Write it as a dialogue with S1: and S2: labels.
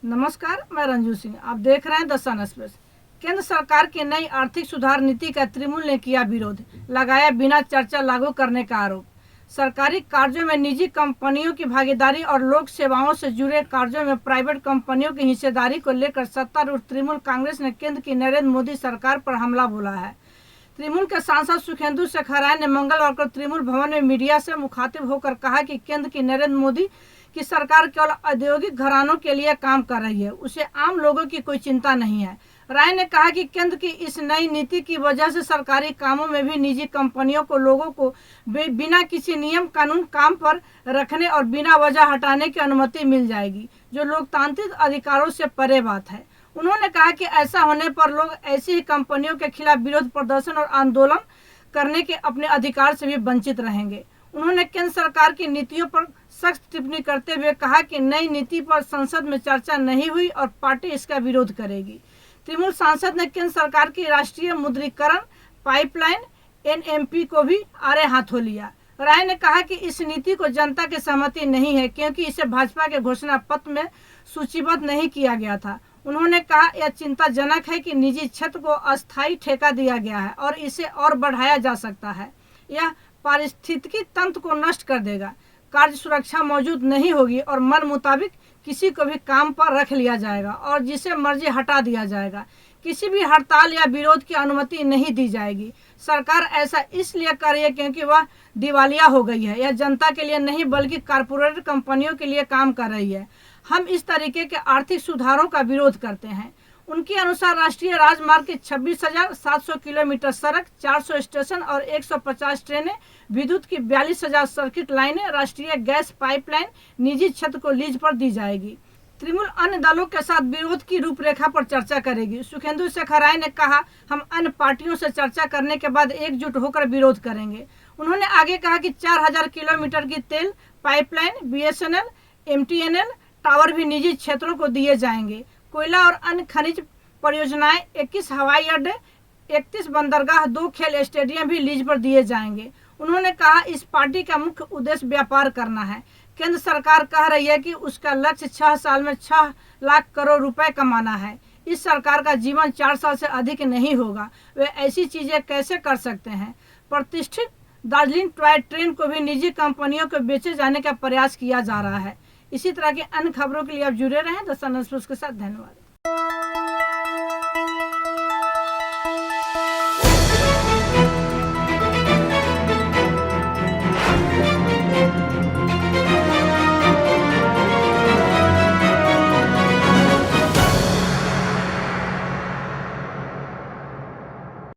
S1: नमस्कार, मैं रंजू सिंह। आप देख रहे हैं द सन एक्सप्रेस। केंद्र सरकार की नई आर्थिक सुधार नीति का तृणमूल ने किया विरोध, लगाया बिना चर्चा लागू करने का आरोप। सरकारी कार्यों में निजी कंपनियों की भागीदारी और लोक सेवाओं से जुड़े कार्यों में प्राइवेट कंपनियों की हिस्सेदारी को लेकर सत्तारूढ़ तृणमूल कांग्रेस ने केंद्र की नरेंद्र मोदी सरकार पर हमला बोला है। तृणमूल के सांसद सुखेंदु शेखर राय ने मंगलवार को तृणमूल भवन में मीडिया से मुखातिब होकर कहा कि केंद्र की नरेंद्र मोदी की सरकार केवल औद्योगिक घरानों के लिए काम कर रही है, उसे आम लोगों की कोई चिंता नहीं है। राय ने कहा कि केंद्र की इस नई नीति की वजह से सरकारी कामों में भी निजी कंपनियों को लोगों को बिना किसी नियम कानून काम पर रखने और बिना वजह हटाने की अनुमति मिल जाएगी, जो लोकतांत्रिक अधिकारों से परे बात है। उन्होंने कहा कि ऐसा होने पर लोग ऐसी ही कंपनियों के खिलाफ विरोध प्रदर्शन और आंदोलन करने के अपने अधिकार से भी वंचित रहेंगे। उन्होंने केंद्र सरकार की नीतियों पर सख्त टिप्पणी करते हुए कहा कि नई नीति पर संसद में चर्चा नहीं हुई और पार्टी इसका विरोध करेगी। तृणमूल सांसद ने केंद्र सरकार की राष्ट्रीय मुद्रीकरण पाइपलाइन एनएमपी को भी आड़े हाथों लिया। राय ने कहा कि इस नीति को जनता की सहमति नहीं है, क्योंकि इसे भाजपा के घोषणा पत्र में सूचीबद्ध नहीं किया गया था। उन्होंने कहा यह चिंताजनक है कि निजी क्षेत्र को अस्थायी ठेका दिया गया है और इसे और बढ़ाया जा सकता है। यह पारिस्थितिकी तंत्र को नष्ट कर देगा, कार्य सुरक्षा मौजूद नहीं होगी और मन मुताबिक किसी को भी काम पर रख लिया जाएगा और जिसे मर्जी हटा दिया जाएगा। किसी भी हड़ताल या विरोध की अनुमति नहीं दी जाएगी। सरकार ऐसा इसलिए कर रही है क्योंकि वह दिवालिया हो गई है। यह जनता के लिए नहीं बल्कि कारपोरेट कंपनियों के लिए काम कर रही है। हम इस तरीके के आर्थिक सुधारों का विरोध करते हैं। उनके अनुसार राष्ट्रीय राजमार्ग के 26,700 किलोमीटर सड़क, 400 स्टेशन और 150 ट्रेनें, विद्युत की 42,000 सर्किट लाइनें, राष्ट्रीय गैस पाइपलाइन निजी क्षेत्र को लीज पर दी जाएगी। तृणमूल अन्य दलों के साथ विरोध की रूपरेखा पर चर्चा करेगी। सुखेंदु शेखर राय ने कहा, हम अन्य पार्टियों से चर्चा करने के बाद एकजुट होकर विरोध करेंगे। उन्होंने आगे कहा कि 4,000 किलोमीटर की तेल पाइपलाइन, बीएसएनएल, एमटीएनएल टावर भी निजी क्षेत्रों को दिए जाएंगे। कोयला और अन्य खनिज परियोजनाएं, 21 हवाई अड्डे, 31 बंदरगाह, 2 खेल स्टेडियम भी लीज पर दिए जाएंगे। उन्होंने कहा इस पार्टी का मुख्य उद्देश्य व्यापार करना है। केंद्र सरकार कह रही है कि उसका लक्ष्य 6 साल में 6 लाख करोड़ रुपए कमाना है। इस सरकार का जीवन 4 साल से अधिक नहीं होगा। वे ऐसी चीजें कैसे कर सकते हैं? प्रतिष्ठित दार्जिलिंग टॉय ट्रेन को भी निजी कंपनियों को बेचे जाने का प्रयास किया जा रहा है। इसी तरह की अन्य खबरों के लिए आप जुड़े रहें द सन एक्सप्रेस के साथ। धन्यवाद।